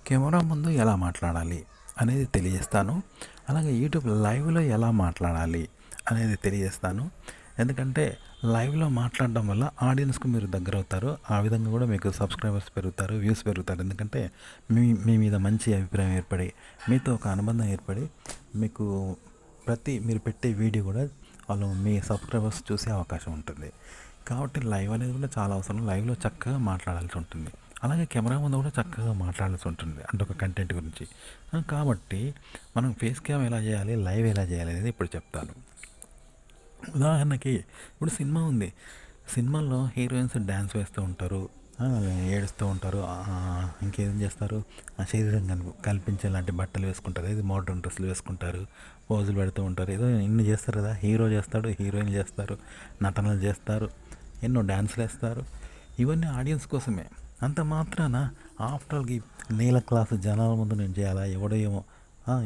Camera ముందు ఎలా మాట్లాడాలి అనేది తెలియజేస్తాను. అలాగే యూట్యూబ్ లైవ్‌లో ఎలా మాట్లాడాలి అనేది తెలియజేస్తాను. ఎందుకంటే లైవ్‌లో మాట్లాడడం వల్ల ఆడియన్స్‌కి మీరు దగ్గరవుతారు. ఆ విధంగా కూడా మీకు సబ్స్క్రైబర్స్ పెరుగుతారు, వ్యూస్ పెరుగుతారు. ఎందుకంటే మీ మీ మీద మంచి అభిప్రాయం ఏర్పడి, మీతో ఒక అనుబంధం ఏర్పడి, మీకు మీరు పెట్టే వీడియో కూడా వాళ్ళు మీ సబ్స్క్రైబర్స్ చూసే అవకాశం ఉంటుంది. కాబట్టి లైవ్ అనేది కూడా చాలా అవసరం. లైవ్‌లో చక్కగా మాట్లాడాల్సి ఉంటుంది. అలాగే కెమెరా ముందు కూడా చక్కగా మాట్లాడాల్సి ఉంటుంది. అంటే ఒక కంటెంట్ గురించి. కాబట్టి మనం ఫేస్ క్యామ్ ఎలా చేయాలి, లైవ్ ఎలా చేయాలి అనేది ఇప్పుడు చెప్తాను. ఉదాహరణకి ఇప్పుడు సినిమా ఉంది. సినిమాల్లో హీరోయిన్స్ డ్యాన్స్ వేస్తూ ఉంటారు, ఆ, ఏడుస్తూ ఉంటారు, ఇంకేం చేస్తారు, ఆ శరీరం కల్పించేలాంటి బట్టలు వేసుకుంటారు, ఇది మోడర్న్ డ్రెస్సులు వేసుకుంటారు, పోజులు పెడుతూ ఉంటారు, ఏదో ఇన్ని చేస్తారు కదా. హీరో చేస్తాడు, హీరోయిన్ చేస్తారు, నటనలు చేస్తారు, ఎన్నో డ్యాన్సులు వేస్తారు. ఇవన్నీ ఆడియన్స్ కోసమే. అంత మాత్రాన ఆఫ్టర్ ఆల్ ఈ నీల క్లాసు జనాల ముందు నేను చేయాలా, ఎవడో ఏమో,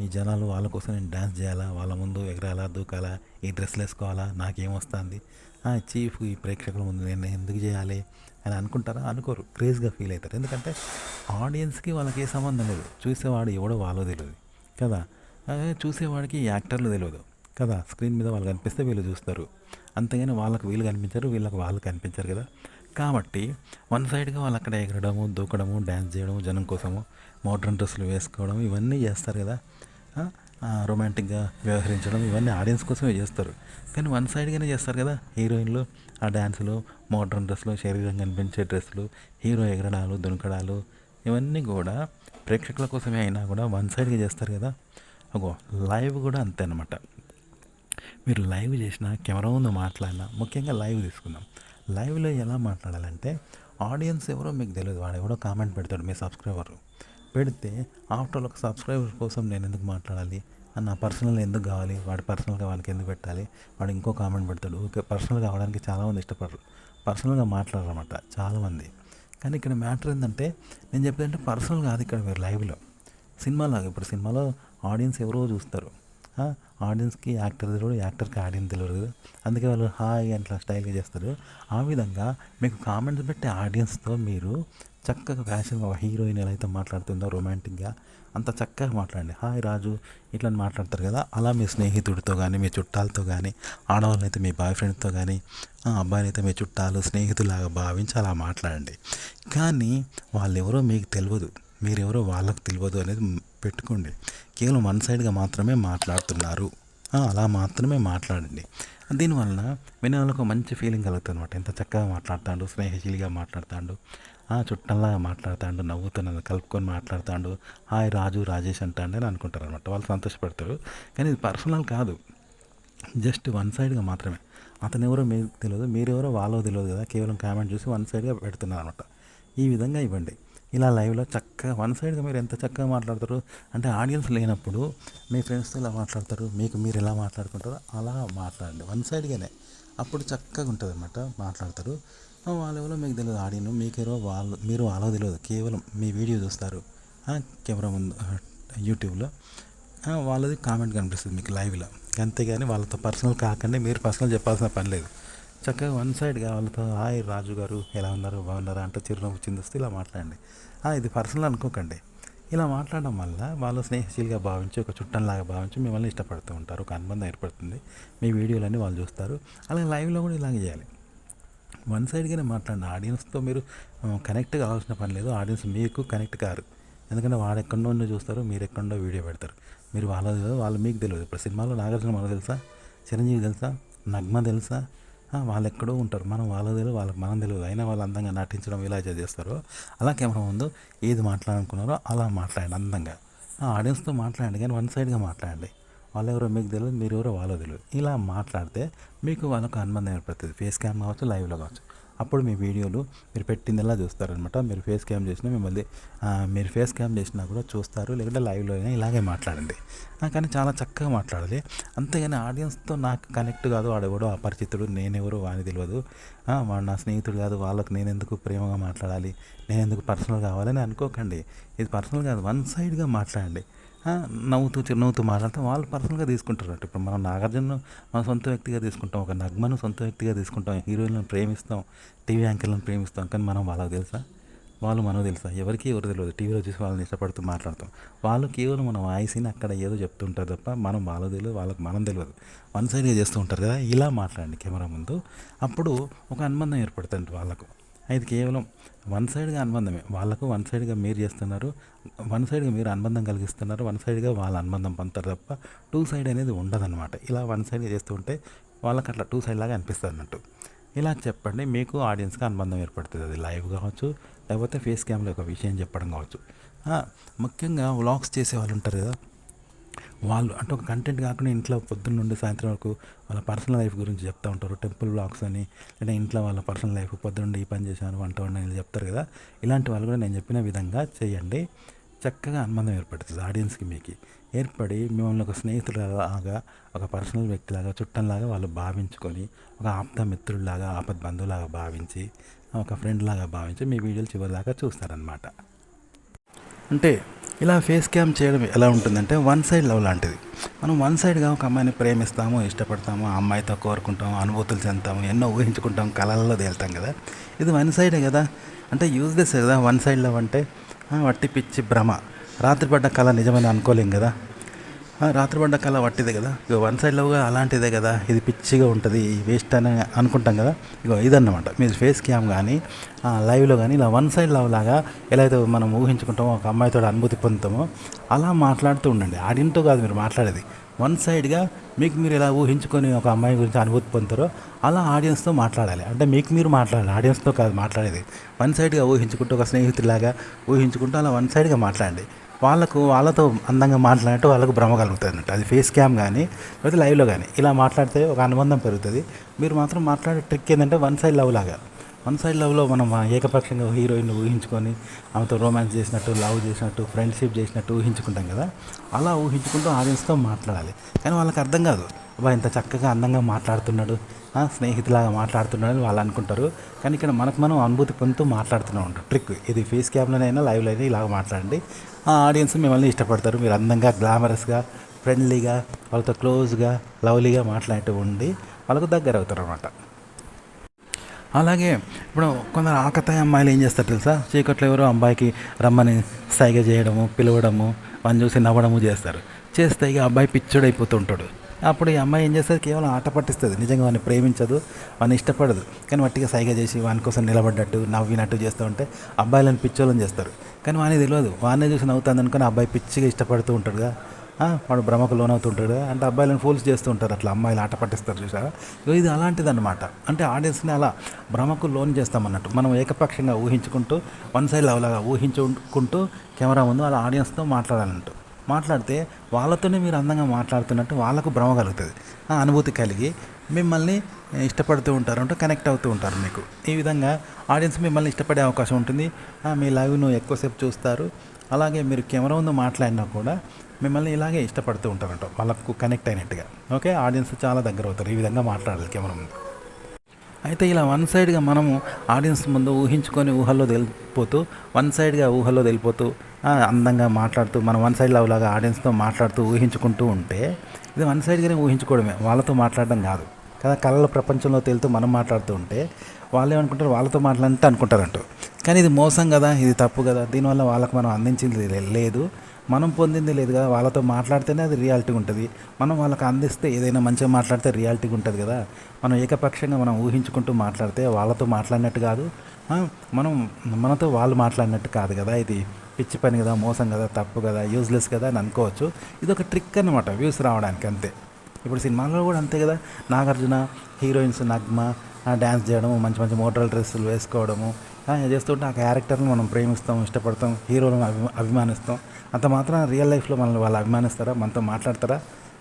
ఈ జనాలు వాళ్ళ కోసం నేను డ్యాన్స్ చేయాలా, వాళ్ళ ముందు ఎగరాలా, దూకాలా, ఈ డ్రెస్సులు వేసుకోవాలా, నాకేమొస్తుంది, చీఫ్ ఈ ప్రేక్షకుల ముందు నేను ఎందుకు చేయాలి అని అనుకుంటారా? అనుకోరు, క్రేజ్గా ఫీల్ అవుతారు. ఎందుకంటే ఆడియన్స్కి వాళ్ళకి ఏ సంబంధం లేదు. చూసేవాడు ఎవడో వాళ్ళో తెలియదు కదా. చూసేవాడికి యాక్టర్లు తెలియదు కదా. స్క్రీన్ మీద వాళ్ళు కనిపిస్తే వీళ్ళు చూస్తారు, అంతేగాని వాళ్ళకి వీళ్ళు కనిపించారు, వీళ్ళకి వాళ్ళు కనిపించారు కదా. కాబట్టి వన్ సైడ్గా వాళ్ళు అక్కడ ఎగరడము, దూకడము, డ్యాన్స్ చేయడము, జనం కోసము మోడ్రన్ డ్రెస్సులు వేసుకోవడం ఇవన్నీ చేస్తారు కదా. రొమాంటిక్గా వ్యవహరించడం ఇవన్నీ ఆడియన్స్ కోసమే చేస్తారు. కానీ వన్ సైడ్గానే చేస్తారు కదా. హీరోయిన్లు ఆ డ్యాన్సులు, మోడ్రన్ డ్రెస్సులు, శరీరం కనిపించే డ్రెస్సులు, హీరో ఎగరడాలు, దునకడాలు ఇవన్నీ కూడా ప్రేక్షకుల కోసమే అయినా కూడా వన్ సైడ్గా చేస్తారు కదా. అగో లైవ్ కూడా అంతే అనమాట. మీరు లైవ్ చేసినా, కెమెరా ముందు మాట్లాడినా, ముఖ్యంగా లైవ్ తీసుకుందాం. లైవ్లో ఎలా మాట్లాడాలంటే ఆడియన్స్ ఎవరో మీకు తెలియదు, వాడు ఎవడో కామెంట్ పెడతాడు, మీ సబ్స్క్రైబర్ పెడితే ఆఫ్టర్ ఒక సబ్స్క్రైబర్ కోసం నేను ఎందుకు మాట్లాడాలి, నా పర్సనల్ ఎందుకు కావాలి, వాడి పర్సనల్గా వాళ్ళకి ఎందుకు పెట్టాలి, వాడు ఇంకో కామెంట్ పెడతాడు. ఓకే, పర్సనల్ కావడానికి చాలామంది ఇష్టపడరు, పర్సనల్గా మాట్లాడరన్నమాట చాలామంది. కానీ ఇక్కడ మ్యాటర్ ఏంటంటే, నేను చెప్పేదంటే పర్సనల్ కాదు ఇక్కడ. మీరు లైవ్లో సినిమాలాగా, ఇప్పుడు సినిమాలో ఆడియన్స్ ఎవరో చూస్తారు, ఆడియన్స్కి యాక్టర్ తెలియదు, యాక్టర్కి ఆడియన్స్ తెలియదు కదా. అందుకే వాళ్ళు హాయ్ అట్లా స్టైల్గా చేస్తారు. ఆ విధంగా మీకు కామెంట్స్ పెట్టే ఆడియన్స్తో మీరు చక్కగా ఫ్యాషన్గా ఒక హీరోయిన్ ఎలా అయితే మాట్లాడుతుందో రొమాంటిక్గా అంత చక్కగా మాట్లాడండి. హాయ్ రాజు ఇట్లా మాట్లాడతారు కదా, అలా మీ స్నేహితుడితో కానీ, మీ చుట్టాలతో కానీ, ఆడవాళ్ళని అయితే మీ బాయ్ ఫ్రెండ్తో కానీ, అబ్బాయిని అయితే మీ చుట్టాలు స్నేహితులాగా భావించి అలా మాట్లాడండి. కానీ వాళ్ళెవరో మీకు తెలియదు, మీరెవరో వాళ్ళకు తెలియదు అనేది పెట్టుకోండి. కేవలం వన్ సైడ్గా మాత్రమే మాట్లాడుతున్నారు, అలా మాత్రమే మాట్లాడండి. దీనివలన వినే వాళ్ళకు మంచి ఫీలింగ్ కలుగుతుంది అనమాట. ఎంత చక్కగా మాట్లాడుతాడు, స్నేహశీలిగా మాట్లాడుతాడు, చుట్టంలాగా మాట్లాడుతాడు, నవ్వుతూ నన్ను కలుపుకొని మాట్లాడుతాడు, హాయ్ రాజు రాజేష్ అంటాడు అని అనుకుంటారు అనమాట. వాళ్ళు సంతోషపడతారు. కానీ ఇది పర్సనల్ కాదు, జస్ట్ వన్ సైడ్గా మాత్రమే. అతను ఎవరో మీకు తెలియదు, మీరెవరో వాళ్ళో తెలియదు కదా. కేవలం కామెంట్ చూసి వన్ సైడ్గా పెడుతున్నారు అనమాట. ఈ విధంగా ఇవ్వండి. ఇలా లైవ్లో చక్కగా వన్ సైడ్గా మీరు ఎంత చక్కగా మాట్లాడతారు అంటే, ఆడియన్స్ లేనప్పుడు మీ ఫ్రెండ్స్తో ఇలా మాట్లాడతారు, మీకు మీరు ఎలా మాట్లాడుకుంటారో అలా మాట్లాడండి వన్ సైడ్గానే. అప్పుడు చక్కగా ఉంటుంది అనమాట, మాట్లాడతారు. వాళ్ళెవరో మీకు తెలియదు, ఆడియన్ మీకెవరో మీరు వాళ్ళో తెలియదు, కేవలం మీ వీడియో చూస్తారు కెమెరా ముందు యూట్యూబ్లో. వాళ్ళది కామెంట్ కనిపిస్తుంది మీకు లైవ్లో. అంతేగాని వాళ్ళతో పర్సనల్ కాకుండా మీరు పర్సనల్ చెప్పాల్సిన పని లేదు. చక్కగా వన్ సైడ్గా వాళ్ళతో హాయ్ రాజు గారు ఎలా ఉన్నారు, బాగున్నారా అంటూ చిరునవ్వు చిందిస్తూ ఇలా మాట్లాడండి. ఇది పర్సనల్ అనుకోకండి. ఇలా మాట్లాడడం వల్ల వాళ్ళు స్నేహశీలిగా భావించి, ఒక చుట్టంలాగా భావించి మిమ్మల్ని ఇష్టపడుతూ ఉంటారు, ఒక అనుబంధం ఏర్పడుతుంది, మీ వీడియోలన్నీ వాళ్ళు చూస్తారు. అలాగే లైవ్లో కూడా ఇలాగే చేయాలి. వన్ సైడ్గానే మాట్లాడండి. ఆడియన్స్తో మీరు కనెక్ట్ కావాల్సిన పని లేదు, ఆడియన్స్ మీకు కనెక్ట్ కారు. ఎందుకంటే వాడు ఎక్కడో చూస్తారు, మీరు ఎక్కడో వీడియో పెడతారు. మీరు వాళ్ళది తెలియదు, వాళ్ళు మీకు తెలియదు. ఇప్పుడు సినిమాలో నాగార్జున మనకు తెలుసా, చిరంజీవి తెలుసా, నగ్మ తెలుసా, వాళ్ళు ఎక్కడో ఉంటారు, మనం వాళ్ళకి తెలియదు, వాళ్ళకి మనం తెలియదు. అయినా వాళ్ళు అందంగా నటించడం ఇలా చేస్తారు. అలా కెమెరా ముందు ఏది మాట్లాడాలనుకున్నారో అలా మాట్లాడండి అందంగా. ఆడియన్స్తో మాట్లాడండి, కానీ వన్ సైడ్గా మాట్లాడండి. వాళ్ళు ఎవరో మీకు తెలియదు, మీరు ఎవరో వాళ్ళో తెలియదు. ఇలా మాట్లాడితే మీకు వాళ్ళకు అనుబంధం ఏర్పడుతుంది. ఫేస్ క్యామ్ కావచ్చు, లైవ్లో కావచ్చు. అప్పుడు మీ వీడియోలు మీరు పెట్టిందల్లా చూస్తారనమాట. మీరు ఫేస్ క్యామ్ చేసినా మిమ్మల్ని మీరు ఫేస్ క్యామ్ చేసినా కూడా చూస్తారు, లేకుంటే లైవ్లో అయినా ఇలాగే మాట్లాడండి. కానీ చాలా చక్కగా మాట్లాడాలి. అంతేగాని ఆడియన్స్తో నాకు కనెక్ట్ కాదు, వాడెవడో అపరిచితుడు, నేనెవరో వాని తెలియదు, వాడు నా స్నేహితుడు కాదు, వాళ్ళకు నేను ఎందుకు ప్రేమగా మాట్లాడాలి, నేను ఎందుకు పర్సనల్ కావాలని అనుకోకండి. ఇది పర్సనల్ కాదు, వన్ సైడ్గా మాట్లాడండి. నవ్వుతూ చిరునవ్వుతూ మాట్లాడితే వాళ్ళు పర్సనల్గా తీసుకుంటారు. ఇప్పుడు మనం నాగార్జున మన సొంత వ్యక్తిగా తీసుకుంటాం, ఒక నగ్మను సొంత వ్యక్తిగా తీసుకుంటాం, హీరోయిన్లను ప్రేమిస్తాం, టీవీ యాంకర్లను ప్రేమిస్తాం. కానీ మనం వాళ్ళకి తెలుసా, వాళ్ళు మనకు తెలుసా? ఎవరు తెలియదు. టీవీలో చూసి వాళ్ళని ఇష్టపడుతూ మాట్లాడతాం. వాళ్ళు కేవలం మన వాయిస్‌ని అక్కడ ఏదో చెప్తుంటారు తప్ప, మనం వాళ్ళకి తెలీదు, వాళ్ళకి మనం తెలవదు. వన్ సైడ్‌గా చేస్తూ ఉంటారు కదా! ఇలా మాట్లాడండి కెమెరా ముందు. అప్పుడు ఒక అనుబంధం ఏర్పడుతుంది వాళ్ళకు. ఇది కేవలం వన్ సైడ్‌గా అనుబంధమే. వాళ్ళకు వన్ సైడ్‌గా మీరు చేస్తున్నారు. వన్ సైడ్‌గా మీరు అనుబంధం కలిగిస్తున్నారు. వన్ సైడ్‌గా వాళ్ళ అనుబంధం పొందుతారు తప్ప, టూ సైడ్ అనేది ఉండదనమాట. ఇలా వన్ సైడ్‌గా చేస్తూ ఉంటే వాళ్ళకి అట్లా టూ సైడ్ లాగా అనిపిస్తుంది అన్నట్టు. ఇలా చెప్పండి, మీకు ఆడియన్స్‌కి అనుబంధం ఏర్పడుతుంది. అది లైవ్ కావచ్చు, లేకపోతే ఫేస్ క్యామ్‌లో ఒక విషయం చెప్పడం కావచ్చు. ఆ, ముఖ్యంగా వ్లాగ్స్ చేసేవాళ్ళు ఉంటారు కదా! వాళ్ళు అంటే ఒక కంటెంట్ కాకుండా ఇంట్లో పొద్దున్న నుండి సాయంత్రం వరకు వాళ్ళ పర్సనల్ లైఫ్ గురించి చెప్తూ ఉంటారు. టెంపుల్ వ్లాగ్స్ అని, లేదా ఇంట్లో వాళ్ళ పర్సనల్ లైఫ్, పొద్దున్న ఈ పని చేశాను, వంట వండాను చెప్తారు కదా! ఇలాంటి వాళ్ళు కూడా నేను చెప్పిన విధంగా చేయండి. చక్కగా అనుబంధం ఏర్పడుతుంది ఆడియన్స్కి మీకు. ఏర్పడి మిమ్మల్ని ఒక స్నేహితులాగా, ఒక పర్సనల్ వ్యక్తిలాగా, చుట్టంలాగా వాళ్ళు భావించుకొని, ఒక ఆప్త మిత్రుల్లాగా, ఆపద్ బంధువులాగా భావించి, ఒక ఫ్రెండ్ లాగా భావించి మీ వీడియోలు చివరిదాకా చూస్తారనమాట. అంటే ఇలా ఫేస్ క్యామ్ చేయడం ఎలా ఉంటుందంటే వన్ సైడ్ లవ్ లాంటిది. మనం వన్ సైడ్గా ఒక అమ్మాయిని ప్రేమిస్తాము, ఇష్టపడతాము, ఆ అమ్మాయితో కోరుకుంటాము, అనుభూతులు చెందుతాము, ఎన్నో ఊహించుకుంటాం, కళల్లో తేలుతాం కదా! ఇది వన్ సైడే కదా! అంటే యూజ్లెస్ కదా వన్ సైడ్ లవ్ అంటే. వట్టి పిచ్చి భ్రమ. రాత్రి పడ్డ కళ నిజమని అనుకోలేం కదా! రాత్రి పడ్డ కళ వట్టిదే కదా! ఇక వన్ సైడ్ లవ్గా అలాంటిదే కదా! ఇది పిచ్చిగా ఉంటుంది, వేస్ట్ అని అనుకుంటాం కదా! ఇగో ఇదన్నమాట. మీరు ఫేస్ క్యామ్ కానీ లైవ్లో కానీ ఇలా వన్ సైడ్ లవ్ లాగా ఎలా అయితే మనం ఊహించుకుంటామో, ఒక అమ్మాయితో అనుభూతి పొందుతామో అలా మాట్లాడుతూ ఉండండి. ఆడియన్తో కాదు మీరు మాట్లాడేది. వన్ సైడ్గా మీకు మీరు ఎలా ఊహించుకొని ఒక అమ్మాయి గురించి అనుభూతి పొందుతారో అలా ఆడియన్స్తో మాట్లాడాలి. అంటే మీకు మీరు మాట్లాడాలి, ఆడియన్స్తో కాదు మాట్లాడేది. వన్ సైడ్గా ఊహించుకుంటూ, ఒక స్నేహితుడిలాగా ఊహించుకుంటూ అలా వన్ సైడ్గా మాట్లాడండి. వాళ్ళతో అందంగా మాట్లాడినట్టు వాళ్ళకు భ్రమ కలుగుతుంది అన్నట్టు. అది ఫేస్ క్యామ్ కానీ లేకపోతే లైవ్లో కానీ ఇలా మాట్లాడితే ఒక అనుబంధం పెరుగుతుంది. మీరు మాత్రం మాట్లాడే ట్రిక్ ఏంటంటే వన్ సైడ్ లవ్ లాగా. వన్ సైడ్ లవ్లో మనం ఏకపక్షంగా హీరోయిన్ ఊహించుకొని ఆమెతో రొమాన్స్ చేసినట్టు, లవ్ చేసినట్టు, ఫ్రెండ్షిప్ చేసినట్టు ఊహించుకుంటాం కదా! అలా ఊహించుకుంటూ ఆడియన్స్తో మాట్లాడాలి. కానీ వాళ్ళకి అర్థం కాదు. అబ్బా ఇంత చక్కగా అందంగా మాట్లాడుతున్నాడు, స్నేహితులాగా మాట్లాడుతున్నాడు అని వాళ్ళు అనుకుంటారు. కానీ ఇక్కడ మనకు మనం అనుభూతి పొందుతూ మాట్లాడుతూనే ఉంటాం. ట్రిక్ ఇది. ఫేస్ క్యామ్లోనైనా లైవ్లో అయినా ఇలాగ మాట్లాడండి. ఆ ఆడియన్స్ మిమ్మల్ని ఇష్టపడతారు. మీరు అందంగా, గ్లామరస్గా, ఫ్రెండ్లీగా, వాళ్ళతో క్లోజ్గా, లవ్లీగా మాట్లాడుతూ ఉండి వాళ్ళకు దగ్గర అవుతారు అనమాట. అలాగే ఇప్పుడు కొందరు ఆకతాయి అమ్మాయిలు ఏం చేస్తారు తెలుసా? చీకట్లో ఎవరో అబ్బాయికి రమ్మని సైగ చేయడము, పిలవడము, వాడిని చూసి నవ్వడము చేస్తారు. చేస్తే ఇక అబ్బాయి పిచ్చోడైపోతుంటాడు. అప్పుడు ఈ అమ్మాయి ఏం చేస్తుంది? కేవలం ఆట పట్టిస్తుంది. నిజంగా వాడిని ప్రేమించదు, వాడిని ఇష్టపడదు. కానీ వట్టిగా సైగ చేసి వాని కోసం నిలబడ్డట్టు, నవ్వినట్టు చేస్తూ ఉంటే అబ్బాయిలను పిచ్చోళ్ళని చేస్తారు. కానీ వానికి తెలియదు. వాడినే చూసి నవ్వుతుంది అనుకుని అబ్బాయి పిచ్చిగా ఇష్టపడుతూ ఉంటాడుగా. వాడు భ్రమకు లోనవుతుంటాడు. అంటే అబ్బాయిలను ఫూల్స్ చేస్తూ ఉంటారు. అట్లా అమ్మాయిలు ఆట పట్టిస్తారు చూసారా? ఇది అలాంటిది అనమాట. అంటే ఆడియన్స్ని అలా భ్రమకు లోన్ చేస్తామన్నట్టు. మనం ఏకపక్షంగా ఊహించుకుంటూ వన్ సైడ్ లవ్లాగా ఊహించుకుంటూ కెమెరా ముందు అలా ఆడియన్స్తో మాట్లాడాలంటూ మాట్లాడితే వాళ్ళతోనే మీరు అందంగా మాట్లాడుతున్నట్టు వాళ్ళకు భ్రమ కలుగుతుంది. అనుభూతి కలిగి మిమ్మల్ని ఇష్టపడుతూ ఉంటారు, అంటే కనెక్ట్ అవుతూ ఉంటారు మీకు. ఈ విధంగా ఆడియన్స్ మిమ్మల్ని ఇష్టపడే అవకాశం ఉంటుంది. మీ లైవ్ను ఎక్కువసేపు చూస్తారు. అలాగే మీరు కెమెరా ముందు మాట్లాడినా కూడా మిమ్మల్ని ఇలాగే ఇష్టపడుతూ ఉంటారంట, వాళ్ళకు కనెక్ట్ అయినట్టుగా. ఓకే, ఆడియన్స్ చాలా దగ్గర అవుతారు ఈ విధంగా మాట్లాడాలి కెమెరా ముందు. అయితే ఇలా వన్ సైడ్గా మనము ఆడియన్స్ ముందు ఊహించుకొని ఊహల్లో తెలిపోతూ, వన్ సైడ్గా ఊహల్లో తెలిపోతూ అందంగా మాట్లాడుతూ, మనం వన్ సైడ్ లవ్ లాగా ఆడియన్స్తో మాట్లాడుతూ ఊహించుకుంటూ ఉంటే ఇది వన్ సైడ్గానే ఊహించుకోవడమే, వాళ్ళతో మాట్లాడడం కాదు కదా. కళల ప్రపంచంలో తేలుతూ మనం మాట్లాడుతూ ఉంటే వాళ్ళు ఏమనుకుంటారు? వాళ్ళతో మాట్లాడితే అనుకుంటారంటూ. కానీ ఇది మోసం కదా, ఇది తప్పు కదా. దీనివల్ల వాళ్ళకి మనం అందించింది లేదు, మనం పొందింది లేదు కదా. వాళ్ళతో మాట్లాడితేనే అది రియాలిటీ ఉంటుంది. మనం వాళ్ళకి అందిస్తే ఏదైనా మంచిగా మాట్లాడితే రియాలిటీ ఉంటుంది కదా. మనం ఏకపక్షంగా మనం ఊహించుకుంటూ మాట్లాడితే వాళ్ళతో మాట్లాడినట్టు కాదు, మనం మనతో వాళ్ళు మాట్లాడినట్టు కాదు కదా. ఇది పిచ్చి పని కదా, మోసం కదా, తప్పు కదా, యూజ్లెస్ కదా అని అనుకోవచ్చు. ఇది ఒక ట్రిక్ అనమాట వ్యూస్ రావడానికి, అంతే. ఇప్పుడు సినిమాల్లో కూడా అంతే కదా. నాగార్జున హీరోయిన్స్ నగ్మ డ్యాన్స్ చేయడము, మంచి మంచి మోడల్ డ్రెస్సులు వేసుకోవడము చేస్తుంటే ఆ క్యారెక్టర్ని మనం ప్రేమిస్తాం, ఇష్టపడతాం, హీరోలను అభిమానిస్తాం. అంత మాత్రం రియల్ లైఫ్లో మనల్ని వాళ్ళు అభిమానిస్తారా, మనతో మాట్లాడతారా?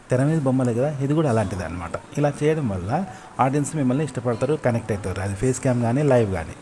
తెర మీద బొమ్మలే కదా. ఇది కూడా అలాంటిదే అనమాట. ఇలా చేయడం వల్ల ఆడియన్స్ మిమ్మల్ని ఇష్టపడతారు, కనెక్ట్ అవుతారు. అది ఫేస్ క్యామ్ కానీ లైవ్ కానీ.